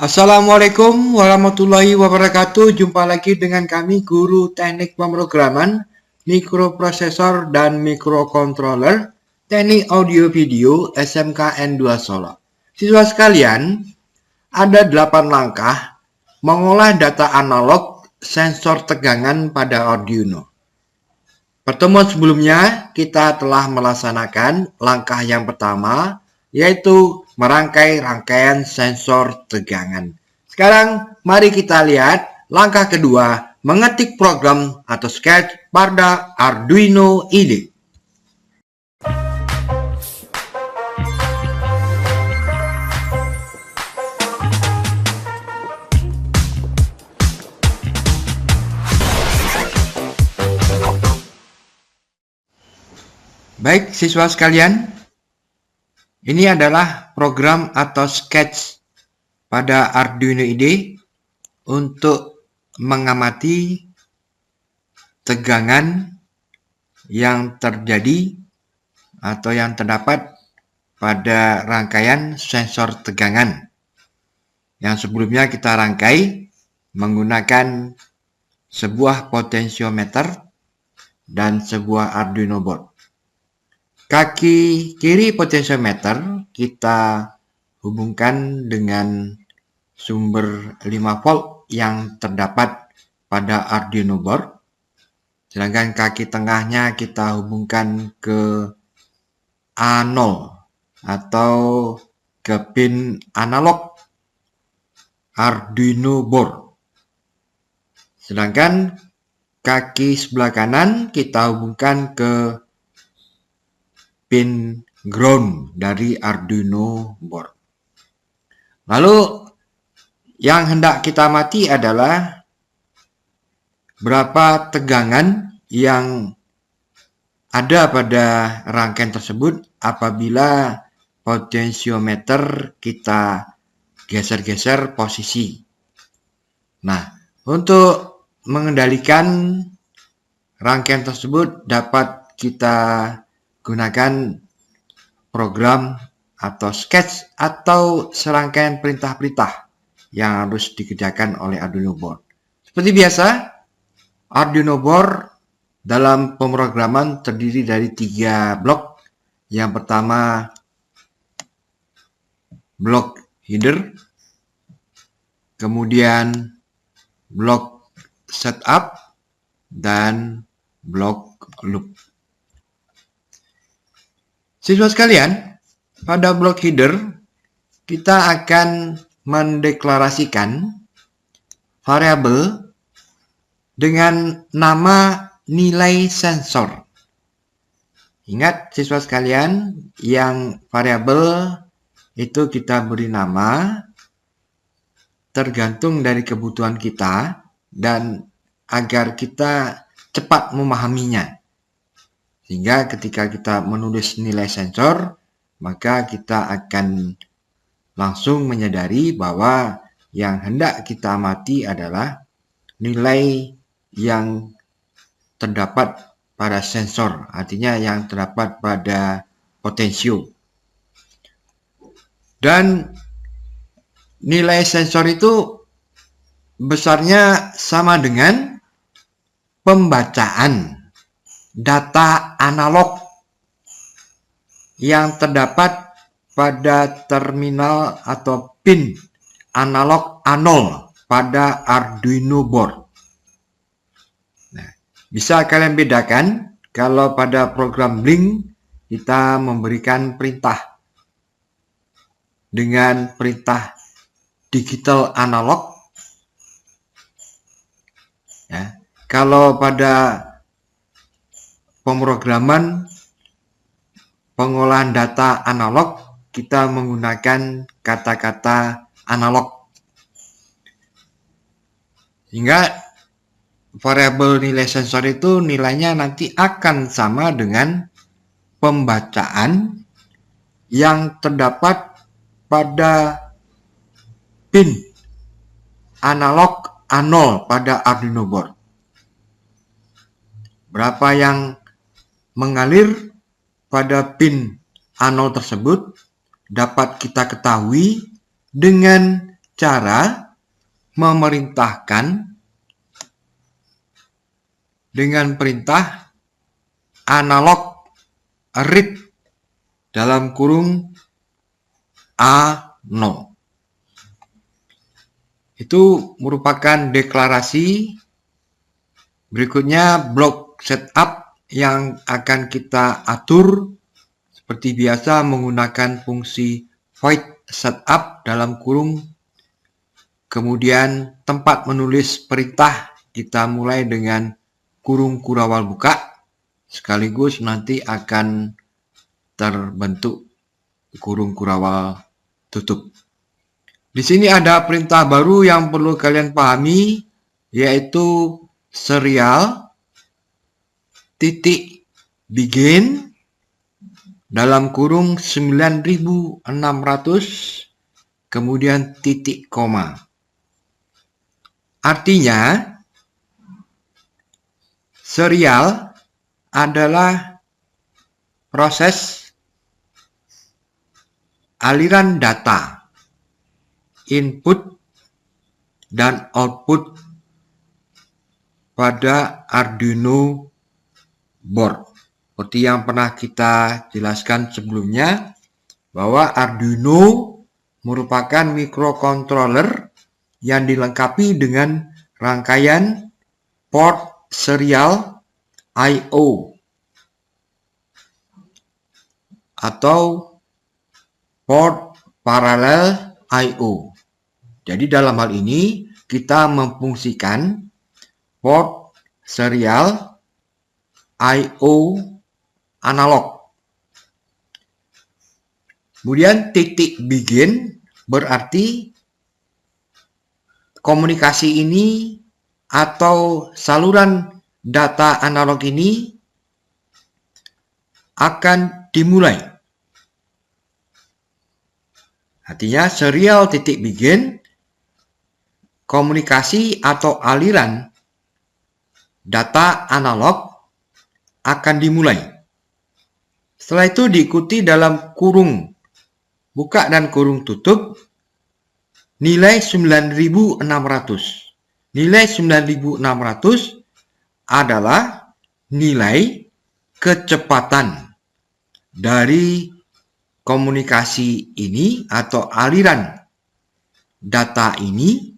Assalamualaikum warahmatullahi wabarakatuh. Jumpa lagi dengan kami guru teknik pemrograman, mikroprosesor dan mikrocontroller, teknik audio video SMKN 2 Solo. Siswa sekalian, ada 8 langkah mengolah data analog sensor tegangan pada Arduino. Pertemuan sebelumnya kita telah melaksanakan langkah yang pertama, yaitu merangkai rangkaian sensor tegangan. Sekarang mari kita lihat langkah kedua, mengetik program atau sketch pada Arduino IDE. Baik siswa sekalian, ini adalah program atau sketch pada Arduino IDE untuk mengamati tegangan yang terjadi atau yang terdapat pada rangkaian sensor tegangan yang sebelumnya kita rangkai menggunakan sebuah potensiometer dan sebuah Arduino board. Kaki kiri potensiometer kita hubungkan dengan sumber 5 volt yang terdapat pada Arduino board. Sedangkan kaki tengahnya kita hubungkan ke A0 atau ke pin analog Arduino board. Sedangkan kaki sebelah kanan kita hubungkan ke pin ground dari Arduino board. Lalu yang hendak kita amati adalah berapa tegangan yang ada pada rangkaian tersebut apabila potensiometer kita geser-geser posisi. Nah, untuk mengendalikan rangkaian tersebut dapat kita gunakan program atau sketch atau serangkaian perintah-perintah yang harus dikerjakan oleh Arduino board. Seperti biasa, Arduino board dalam pemrograman terdiri dari 3 blok. Yang pertama, blok header, kemudian blok setup, dan blok loop. Siswa sekalian, pada blok header kita akan mendeklarasikan variabel dengan nama nilai sensor. Ingat siswa sekalian, yang variabel itu kita beri nama tergantung dari kebutuhan kita dan agar kita cepat memahaminya. Sehingga ketika kita menulis nilai sensor, maka kita akan langsung menyadari bahwa yang hendak kita amati adalah nilai yang terdapat pada sensor, artinya yang terdapat pada potensio. Dan nilai sensor itu besarnya sama dengan pembacaan data analog yang terdapat pada terminal atau pin analog A0 pada Arduino board. Nah, bisa kalian bedakan kalau pada program Blink kita memberikan perintah dengan perintah digital analog. Ya, kalau pada pemrograman pengolahan data analog kita menggunakan kata-kata analog. Sehingga variabel nilai sensor itu nilainya nanti akan sama dengan pembacaan yang terdapat pada pin analog A0 pada Arduino board. Berapa yang mengalir pada pin A0 tersebut dapat kita ketahui dengan cara memerintahkan dengan perintah analog read dalam kurung A0. Itu merupakan deklarasi. Berikutnya blok setup yang akan kita atur seperti biasa menggunakan fungsi void setup dalam kurung. Kemudian tempat menulis perintah kita mulai dengan kurung kurawal buka, sekaligus nanti akan terbentuk kurung kurawal tutup. Di sini ada perintah baru yang perlu kalian pahami, yaitu serial titik begin dalam kurung 9600 kemudian titik koma. Artinya serial adalah proses aliran data input dan output pada Arduino board. Seperti yang pernah kita jelaskan sebelumnya, bahwa Arduino merupakan microcontroller yang dilengkapi dengan rangkaian port serial I/O atau port parallel I/O. Jadi dalam hal ini kita memfungsikan port serial I/O analog. Kemudian titik begin berarti komunikasi ini atau saluran data analog ini akan dimulai. Artinya serial titik begin, komunikasi atau aliran data analog akan dimulai. Setelah itu diikuti dalam kurung buka dan kurung tutup nilai 9600. Nilai 9600 adalah nilai kecepatan dari komunikasi ini atau aliran data ini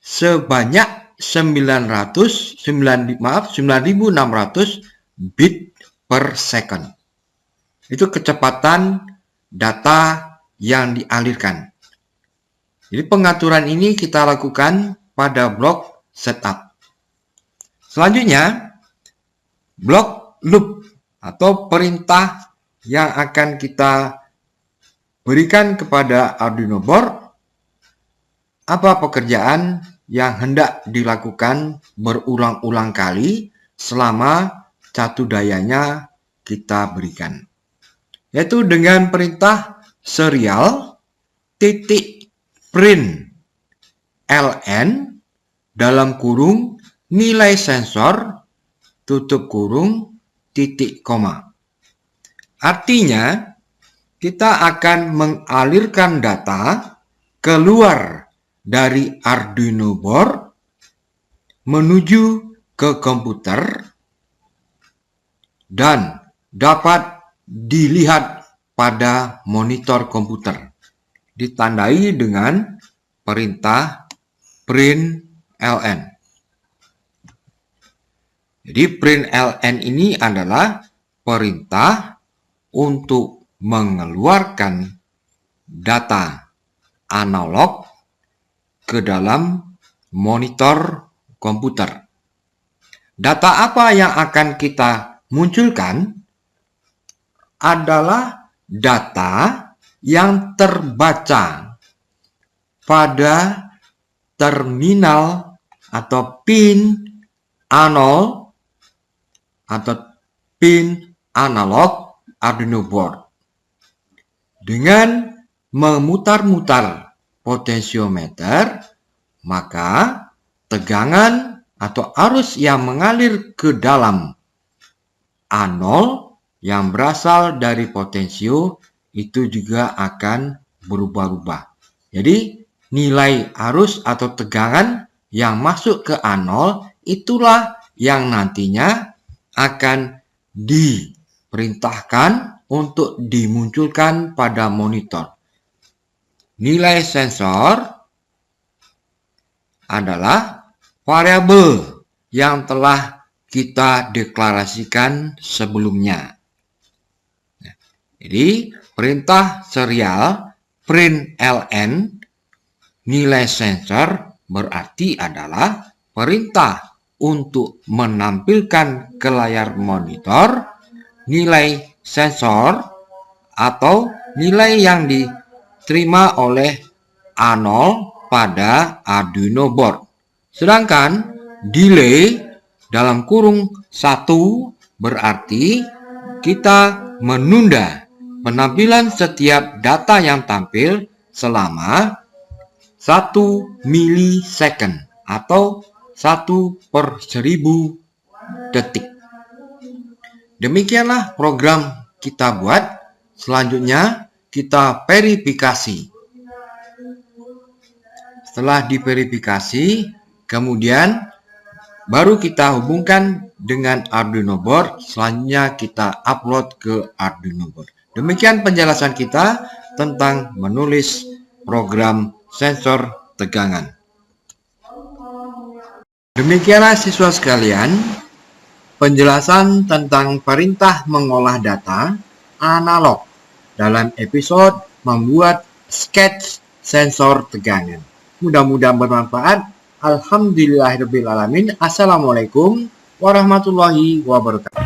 sebanyak 9600 bit per second. Itu kecepatan data yang dialirkan. Jadi pengaturan ini kita lakukan pada blok setup. Selanjutnya, blok loop atau perintah yang akan kita berikan kepada Arduino board. Apa pekerjaan yang hendak dilakukan berulang-ulang kali selama satu dayanya kita berikan, yaitu dengan perintah serial titik print ln dalam kurung nilai sensor tutup kurung titik koma. Artinya kita akan mengalirkan data keluar dari Arduino board menuju ke komputer dan dapat dilihat pada monitor komputer, ditandai dengan perintah print ln. Jadi print ln ini adalah perintah untuk mengeluarkan data analog ke dalam monitor komputer. Data apa yang akan kita munculkan adalah data yang terbaca pada terminal atau pin A0 atau pin analog Arduino board. Dengan memutar-mutar potensiometer, maka tegangan atau arus yang mengalir ke dalam A0 yang berasal dari potensio itu juga akan berubah-ubah. Jadi nilai arus atau tegangan yang masuk ke A0 itulah yang nantinya akan diperintahkan untuk dimunculkan pada monitor. Nilai sensor adalah variabel yang telah kita deklarasikan sebelumnya. Jadi, perintah serial print ln nilai sensor berarti adalah perintah untuk menampilkan ke layar monitor nilai sensor atau nilai yang diterima oleh A0 pada Arduino board. Sedangkan delay dalam kurung 1 berarti kita menunda penampilan setiap data yang tampil selama 1 milisecond atau 1/1000 detik. Demikianlah program kita buat. Selanjutnya kita verifikasi. Setelah diverifikasi, kemudian baru kita hubungkan dengan Arduino board. Selanjutnya kita upload ke Arduino board. Demikian penjelasan kita tentang menulis program sensor tegangan. Demikianlah siswa sekalian, penjelasan tentang perintah mengolah data analog dalam episode membuat sketch sensor tegangan. Mudah-mudahan bermanfaat. Alhamdulillahirrabbilalamin. Assalamualaikum warahmatullahi wabarakatuh.